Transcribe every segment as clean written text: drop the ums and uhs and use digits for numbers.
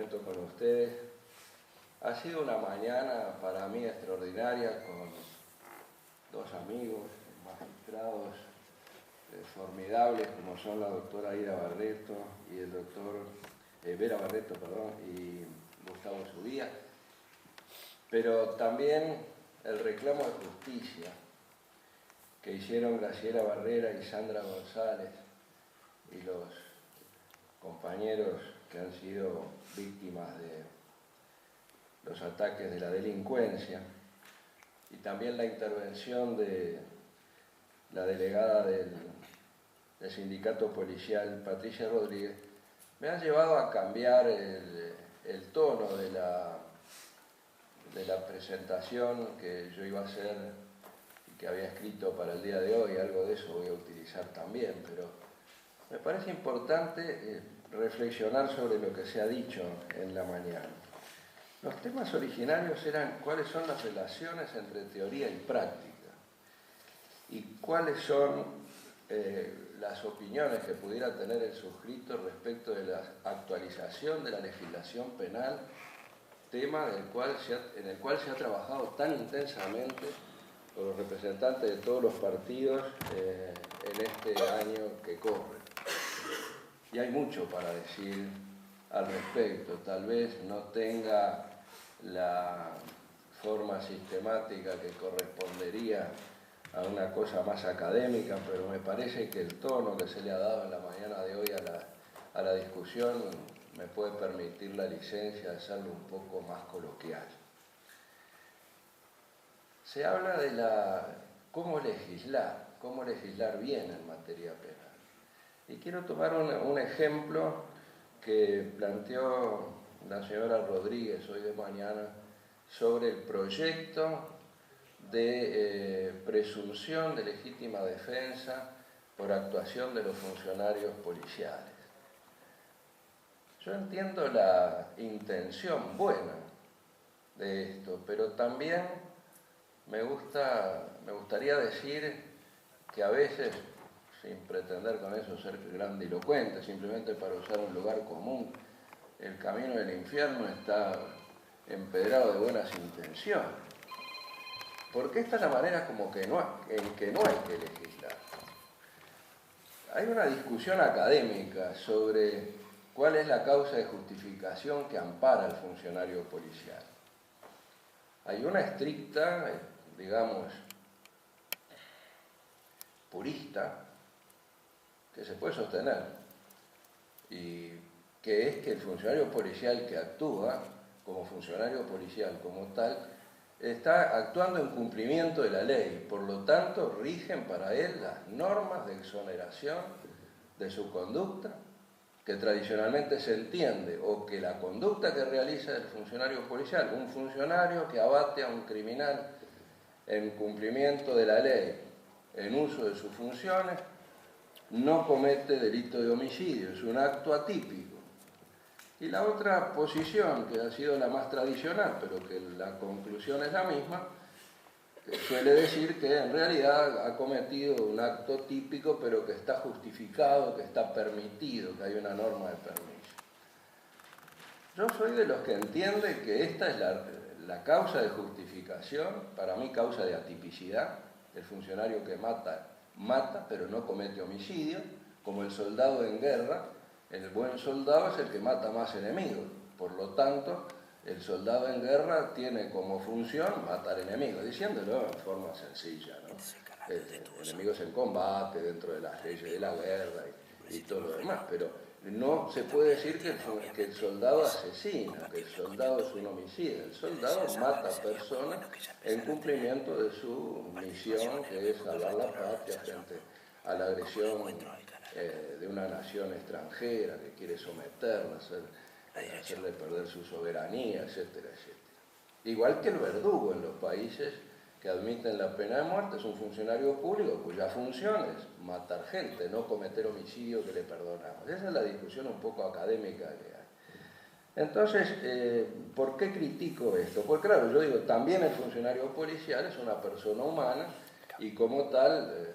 momento con ustedes. Ha sido una mañana para mí extraordinaria con dos amigos, magistrados formidables como son la doctora Ida Barreto y el doctor Vera Barreto, y Gustavo Subía, pero también el reclamo de justicia que hicieron Graciela Barrera y Sandra González y los compañeros que han sido víctimas de los ataques de la delincuencia, y también la intervención de la delegada del sindicato policial, Patricia Rodríguez, me han llevado a cambiar el tono de la presentación que yo iba a hacer y que había escrito para el día de hoy. Algo de eso voy a utilizar también, pero me parece importante reflexionar sobre lo que se ha dicho en la mañana. Los temas originarios eran cuáles son las relaciones entre teoría y práctica y cuáles son las opiniones que pudiera tener el suscrito respecto de la actualización de la legislación penal, tema en el cual se ha trabajado tan intensamente por los representantes de todos los partidos en este año que corre. Y hay mucho para decir al respecto. Tal vez no tenga la forma sistemática que correspondería a una cosa más académica, pero me parece que el tono que se le ha dado en la mañana de hoy a la discusión me puede permitir la licencia de hacerlo un poco más coloquial. Se habla de cómo legislar bien en materia penal. Y quiero tomar un ejemplo que planteó la señora Rodríguez hoy de mañana sobre el proyecto de presunción de legítima defensa por actuación de los funcionarios policiales. Yo entiendo la intención buena de esto, pero también me gustaría decir que a veces, sin pretender con eso ser grandilocuente, simplemente para usar un lugar común, el camino del infierno está empedrado de buenas intenciones. Porque esta es la manera en que no hay que legislar. Hay una discusión académica sobre cuál es la causa de justificación que ampara al funcionario policial. Hay una estricta, digamos, purista, que se puede sostener, y que es que el funcionario policial que actúa como funcionario policial como tal, está actuando en cumplimiento de la ley, por lo tanto rigen para él las normas de exoneración de su conducta, que tradicionalmente se entiende, o que la conducta que realiza el funcionario policial, un funcionario que abate a un criminal en cumplimiento de la ley, en uso de sus funciones, no comete delito de homicidio, es un acto atípico. Y la otra posición, que ha sido la más tradicional, pero que la conclusión es la misma, suele decir que en realidad ha cometido un acto típico, pero que está justificado, que está permitido, que hay una norma de permiso. Yo soy de los que entiende que esta es la causa de justificación, para mí causa de atipicidad. El funcionario que mata, pero no comete homicidio, como el soldado en guerra. El buen soldado es el que mata más enemigos, por lo tanto, el soldado en guerra tiene como función matar enemigos, diciéndolo en forma sencilla, ¿no? Enemigos en combate, dentro de las leyes de la guerra y todo lo demás, pero no se puede decir que el soldado asesina, que el soldado es un homicida. El soldado mata personas en cumplimiento de su misión, que es salvar la patria frente a la agresión de una nación extranjera que quiere someterla, hacerle perder su soberanía, etcétera, etcétera. Igual que el verdugo en los países que admiten la pena de muerte, es un funcionario público cuya función es matar gente, no cometer homicidio que le perdonamos. Esa es la discusión un poco académica que hay. Entonces, ¿por qué critico esto? Pues claro, yo digo, también el funcionario policial es una persona humana y como tal,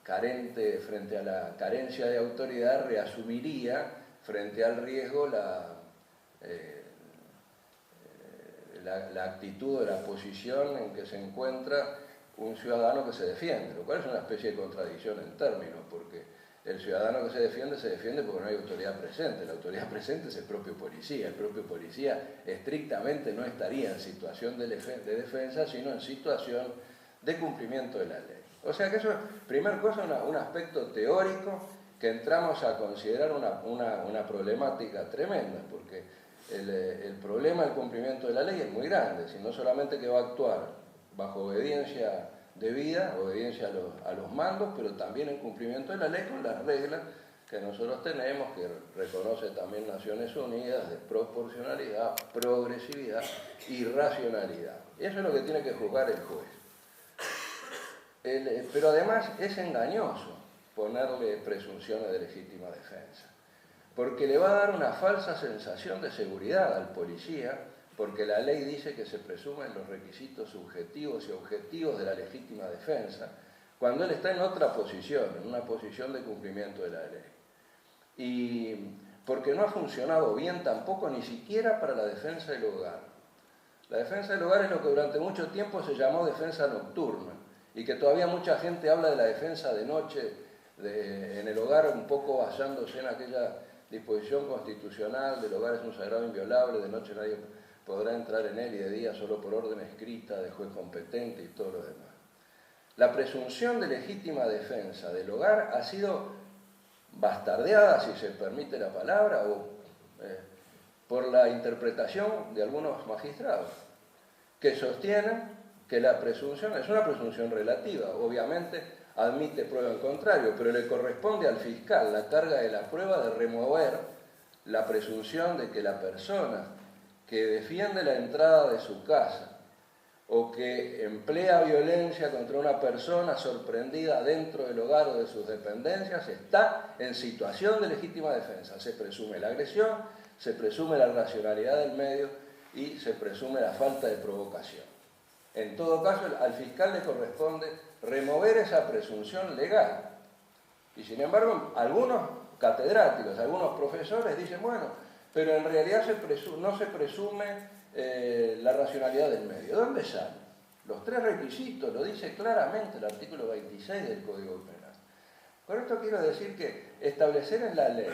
carente frente a la carencia de autoridad, reasumiría frente al riesgo la actitud o la posición en que se encuentra un ciudadano que se defiende, lo cual es una especie de contradicción en términos, porque el ciudadano que se defiende porque no hay autoridad presente. La autoridad presente es el propio policía estrictamente no estaría en situación de defensa, sino en situación de cumplimiento de la ley. O sea que eso es, primer cosa, un aspecto teórico que entramos a considerar una problemática tremenda, porque el problema del cumplimiento de la ley es muy grande, si no solamente que va a actuar bajo obediencia debida, obediencia a los mandos, pero también en cumplimiento de la ley con las reglas que nosotros tenemos, que reconoce también Naciones Unidas, de proporcionalidad, progresividad y racionalidad. Eso es lo que tiene que juzgar el juez. Pero además es engañoso ponerle presunciones de legítima defensa, porque le va a dar una falsa sensación de seguridad al policía, porque la ley dice que se presumen los requisitos subjetivos y objetivos de la legítima defensa, cuando él está en otra posición, en una posición de cumplimiento de la ley. Y porque no ha funcionado bien tampoco, ni siquiera para la defensa del hogar. La defensa del hogar es lo que durante mucho tiempo se llamó defensa nocturna, y que todavía mucha gente habla de la defensa de noche en el hogar, un poco basándose en aquella disposición constitucional: del hogar es un sagrado inviolable, de noche nadie podrá entrar en él y de día solo por orden escrita de juez competente y todo lo demás. La presunción de legítima defensa del hogar ha sido bastardeada, si se permite la palabra, por la interpretación de algunos magistrados, que sostienen que la presunción es una presunción relativa, obviamente admite prueba en contrario, pero le corresponde al fiscal la carga de la prueba de remover la presunción de que la persona que defiende la entrada de su casa o que emplea violencia contra una persona sorprendida dentro del hogar o de sus dependencias está en situación de legítima defensa. Se presume la agresión, se presume la racionalidad del medio y se presume la falta de provocación. En todo caso, al fiscal le corresponde remover esa presunción legal. Y sin embargo, algunos catedráticos, algunos profesores dicen, bueno, pero en realidad no se presume la racionalidad del medio. ¿De dónde sale? Los tres requisitos, lo dice claramente el artículo 26 del Código Penal. Con esto quiero decir que establecer en la ley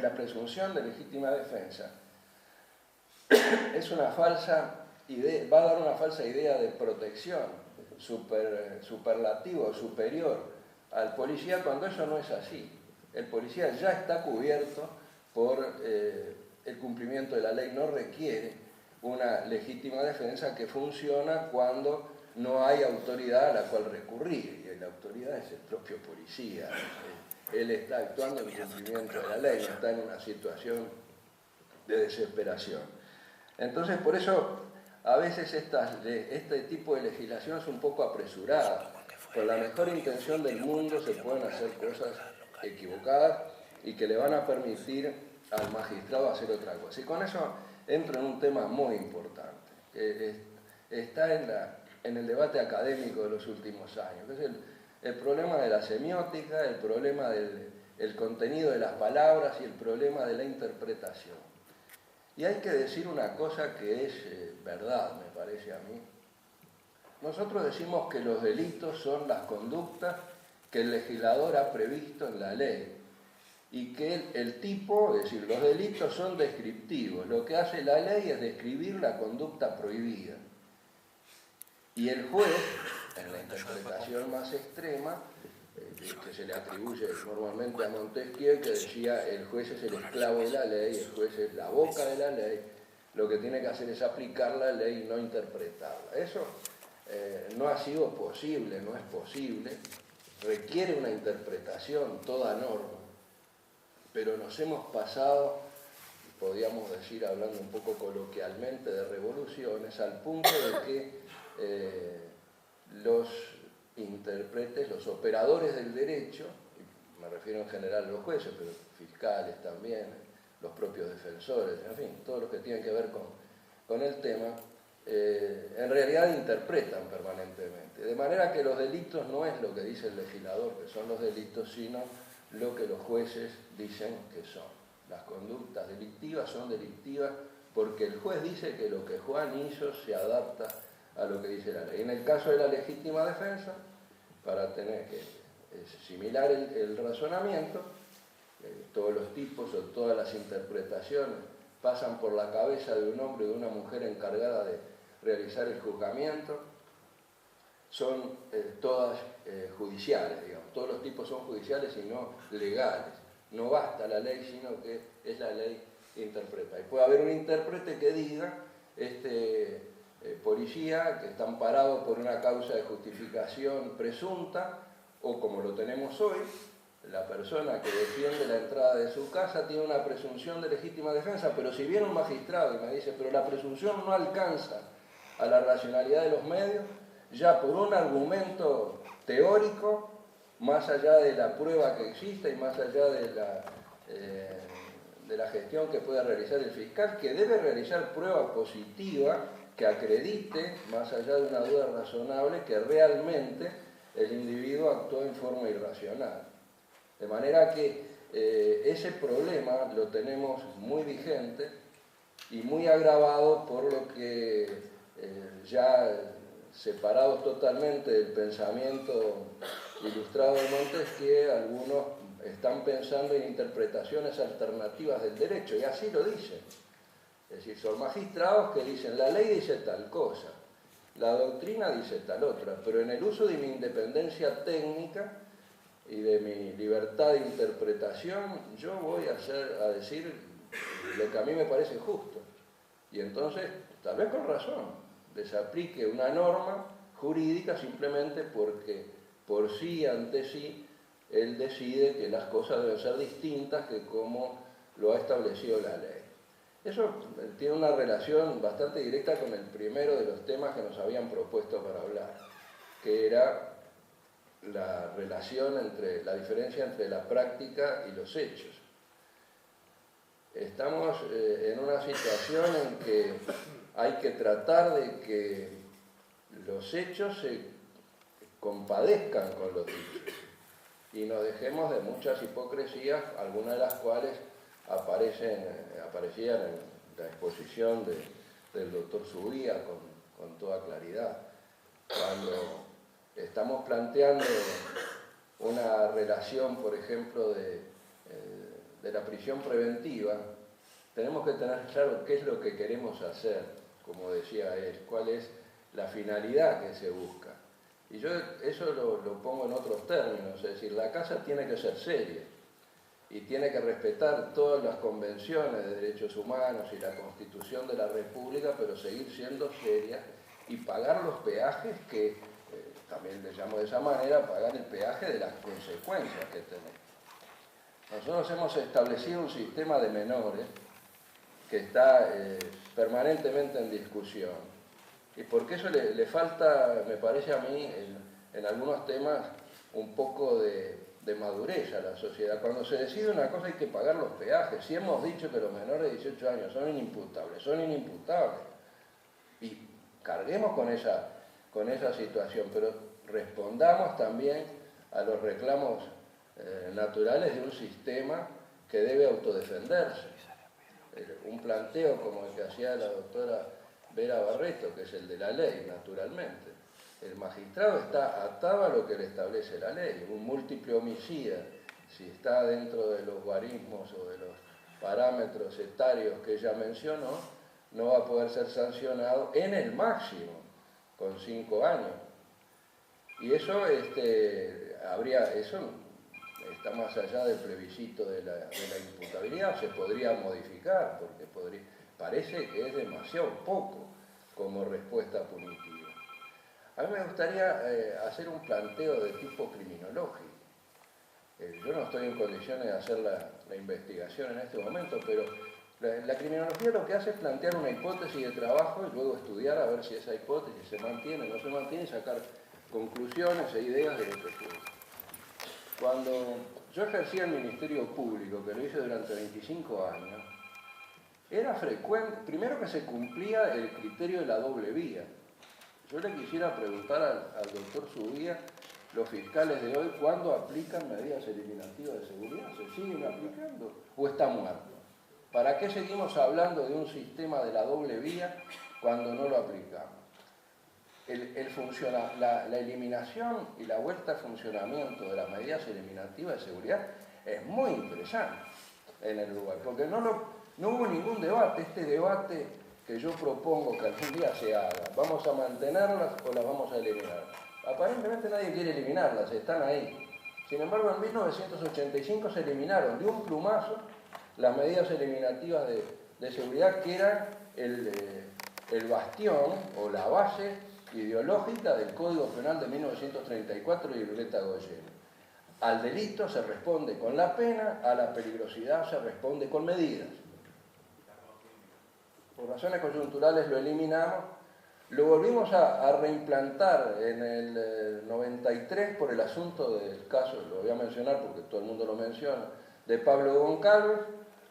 la presunción de legítima defensa es una falsa idea, va a dar una falsa idea de protección superlativo, superior al policía, cuando eso no es así. El policía ya está cubierto por el cumplimiento de la ley, no requiere una legítima defensa que funciona cuando no hay autoridad a la cual recurrir, y la autoridad es el propio policía. Él está actuando en cumplimiento de la ley, no está en una situación de desesperación. Entonces, por eso, a veces este tipo de legislación es un poco apresurada. Con la mejor intención del mundo se pueden hacer cosas equivocadas y que le van a permitir al magistrado hacer otra cosa. Y con eso entro en un tema muy importante, que está en el debate académico de los últimos años, que es el problema de la semiótica, el problema del contenido de las palabras y el problema de la interpretación. Y hay que decir una cosa que es verdad, me parece a mí. Nosotros decimos que los delitos son las conductas que el legislador ha previsto en la ley y que el tipo, es decir, los delitos son descriptivos. Lo que hace la ley es describir la conducta prohibida. Y el juez, en la interpretación más extrema, que se le atribuye normalmente a Montesquieu, que decía el juez es el esclavo de la ley, el juez es la boca de la ley, lo que tiene que hacer es aplicar la ley y no interpretarla. Eso no ha sido posible, no es posible, requiere una interpretación toda norma, pero nos hemos pasado, podríamos decir, hablando un poco coloquialmente, de revoluciones, al punto de que los intérpretes, los operadores del derecho, me refiero en general a los jueces, pero fiscales también, los propios defensores, en fin, todos los que tienen que ver con el tema, en realidad interpretan permanentemente. De manera que los delitos no es lo que dice el legislador que son los delitos, sino lo que los jueces dicen que son. Las conductas delictivas delictivas son delictivas porque el juez dice que lo que Juan hizo se adapta a lo que dice la ley. En el caso de la legítima defensa, para tener que similar el razonamiento, todos los tipos o todas las interpretaciones pasan por la cabeza de un hombre o de una mujer encargada de realizar el juzgamiento, son todas judiciales, digamos. Todos los tipos son judiciales y no legales. No basta la ley, sino que es la ley que interpreta. Y puede haber un intérprete que diga, policía que está amparado por una causa de justificación presunta, o como lo tenemos hoy, la persona que defiende la entrada de su casa tiene una presunción de legítima defensa, pero si viene un magistrado y me dice, pero la presunción no alcanza a la racionalidad de los medios, ya por un argumento teórico, más allá de la prueba que existe y más allá de la gestión que pueda realizar el fiscal, que debe realizar prueba positiva que acredite, más allá de una duda razonable, que realmente el individuo actuó en forma irracional. De manera que ese problema lo tenemos muy vigente y muy agravado por lo que ya separados totalmente del pensamiento ilustrado de Montesquieu, algunos están pensando en interpretaciones alternativas del derecho, y así lo dicen. Es decir, son magistrados que dicen, la ley dice tal cosa, la doctrina dice tal otra, pero en el uso de mi independencia técnica y de mi libertad de interpretación, yo voy a decir lo que a mí me parece justo. Y entonces, tal vez con razón, les aplique una norma jurídica simplemente porque por sí, ante sí, él decide que las cosas deben ser distintas que como lo ha establecido la ley. Eso tiene una relación bastante directa con el primero de los temas que nos habían propuesto para hablar, que era la relación la diferencia entre la práctica y los hechos. Estamos en una situación en que hay que tratar de que los hechos se compadezcan con los dichos y nos dejemos de muchas hipocresías, algunas de las cuales aparecían en la exposición del doctor Subía con toda claridad. Cuando estamos planteando una relación, por ejemplo, de la prisión preventiva, tenemos que tener claro qué es lo que queremos hacer, como decía él, cuál es la finalidad que se busca. Y yo eso lo pongo en otros términos, es decir, la casa tiene que ser seria y tiene que respetar todas las convenciones de derechos humanos y la Constitución de la República, pero seguir siendo seria y pagar los peajes que, también le llamo de esa manera, pagar el peaje de las consecuencias que tenemos. Nosotros hemos establecido un sistema de menores que está permanentemente en discusión. Y porque eso le falta, me parece a mí, en algunos temas, un poco de madurez a la sociedad. Cuando se decide una cosa hay que pagar los peajes. Si hemos dicho que los menores de 18 años son inimputables. Y carguemos con esa situación, pero respondamos también a los reclamos naturales de un sistema que debe autodefenderse. Un planteo como el que hacía la doctora Vera Barreto, que es el de la ley, naturalmente. El magistrado está atado a lo que le establece la ley. Un múltiple homicida, si está dentro de los guarismos o de los parámetros etarios que ella mencionó, no va a poder ser sancionado en el máximo con 5 años. Y eso, eso está más allá del plebiscito de la imputabilidad, se podría modificar, porque parece que es demasiado poco como respuesta punitiva. A mí me gustaría hacer un planteo de tipo criminológico. Yo no estoy en condiciones de hacer la investigación en este momento, pero la criminología lo que hace es plantear una hipótesis de trabajo y luego estudiar a ver si esa hipótesis se mantiene o no se mantiene y sacar conclusiones e ideas de lo que ocurre. Cuando yo ejercía el Ministerio Público, que lo hice durante 25 años, era frecuente, primero que se cumplía el criterio de la doble vía. Yo le quisiera preguntar al doctor Subía, los fiscales de hoy, ¿cuándo aplican medidas eliminativas de seguridad? ¿Se siguen aplicando o está muerto? ¿Para qué seguimos hablando de un sistema de la doble vía cuando no lo aplicamos? La eliminación y la vuelta a funcionamiento de las medidas eliminativas de seguridad es muy interesante en el Uruguay, porque no hubo ningún debate. Este debate que yo propongo que algún día se haga, ¿vamos a mantenerlas o las vamos a eliminar? Aparentemente nadie quiere eliminarlas, están ahí. Sin embargo, en 1985 se eliminaron de un plumazo las medidas eliminativas de seguridad, que eran el bastión o la base ideológica del Código Penal de 1934 y Violeta Goyen. Al delito se responde con la pena, a la peligrosidad se responde con medidas. Por razones coyunturales lo eliminamos, lo volvimos a reimplantar en el 93 por el asunto del caso, lo voy a mencionar porque todo el mundo lo menciona, de Pablo Goncalves,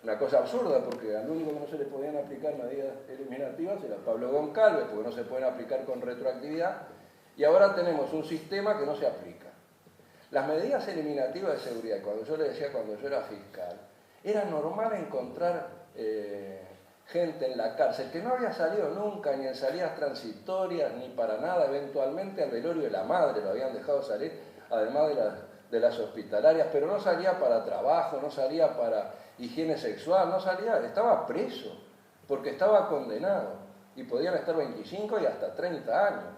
una cosa absurda porque al único que no se le podían aplicar medidas eliminativas era Pablo Goncalves, porque no se pueden aplicar con retroactividad, y ahora tenemos un sistema que no se aplica. Las medidas eliminativas de seguridad, cuando yo le decía cuando yo era fiscal, era normal encontrar gente en la cárcel que no había salido nunca, ni en salidas transitorias, ni para nada, eventualmente al velorio de la madre lo habían dejado salir, además de las hospitalarias, pero no salía para trabajo, no salía para higiene sexual, no salía, estaba preso, porque estaba condenado, y podían estar 25 y hasta 30 años.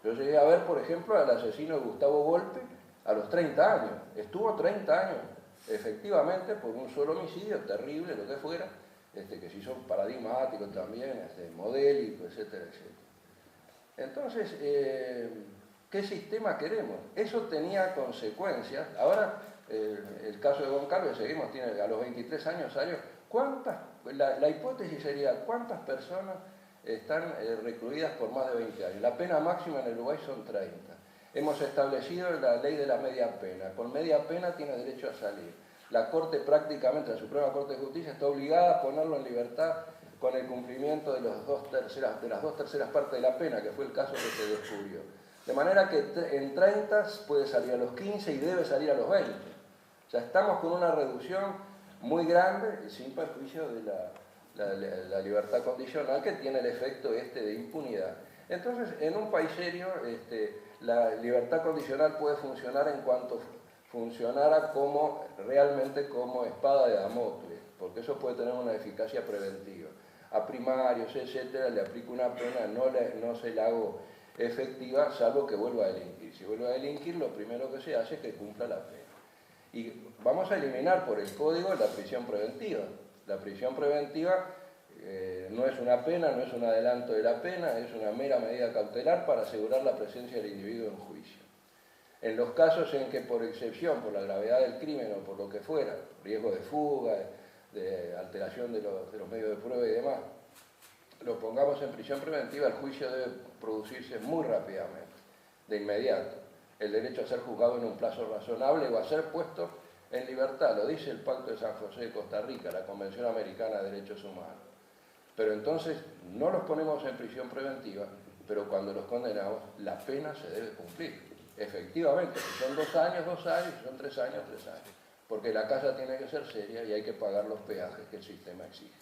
Yo llegué a ver, por ejemplo, al asesino Gustavo Volpe a los 30 años, estuvo 30 años, efectivamente, por un solo homicidio, terrible, lo que fuera, que se hizo paradigmático también, modélico, etcétera, etcétera. Entonces, ¿qué sistema queremos? Eso tenía consecuencias. Ahora, el caso de Goncalves, seguimos, tiene a los 23 años salió. La hipótesis sería, ¿cuántas personas están recluidas por más de 20 años? La pena máxima en el Uruguay son 30. Hemos establecido la ley de la media pena. Con media pena tiene derecho a salir. La Corte prácticamente, la Suprema Corte de Justicia, está obligada a ponerlo en libertad con el cumplimiento de las dos terceras partes de la pena, que fue el caso que se descubrió. De manera que en 30 puede salir a los 15 y debe salir a los 20. O sea, estamos con una reducción muy grande, sin perjuicio de la libertad condicional, que tiene el efecto de impunidad. Entonces, en un país serio, la libertad condicional puede funcionar en cuanto funcionara realmente como espada de Damocles, porque eso puede tener una eficacia preventiva. A primarios, etcétera, le aplico una pena, no se la hago efectiva, salvo que vuelva a delinquir. Si vuelve a delinquir, lo primero que se hace es que cumpla la pena. Y vamos a eliminar por el código la prisión preventiva. La prisión preventiva no es una pena, no es un adelanto de la pena, es una mera medida cautelar para asegurar la presencia del individuo en juicio. En los casos en que por excepción, por la gravedad del crimen o por lo que fuera, riesgo de fuga, de alteración de los medios de prueba y demás, lo pongamos en prisión preventiva, el juicio debe producirse muy rápidamente, de inmediato. El derecho a ser juzgado en un plazo razonable o a ser puesto en libertad, lo dice el Pacto de San José de Costa Rica, la Convención Americana de Derechos Humanos. Pero entonces no los ponemos en prisión preventiva, pero cuando los condenamos, la pena se debe cumplir. Efectivamente, si son 2 años, 2 años, si son 3 años, 3 años. Porque la casa tiene que ser seria y hay que pagar los peajes que el sistema exige.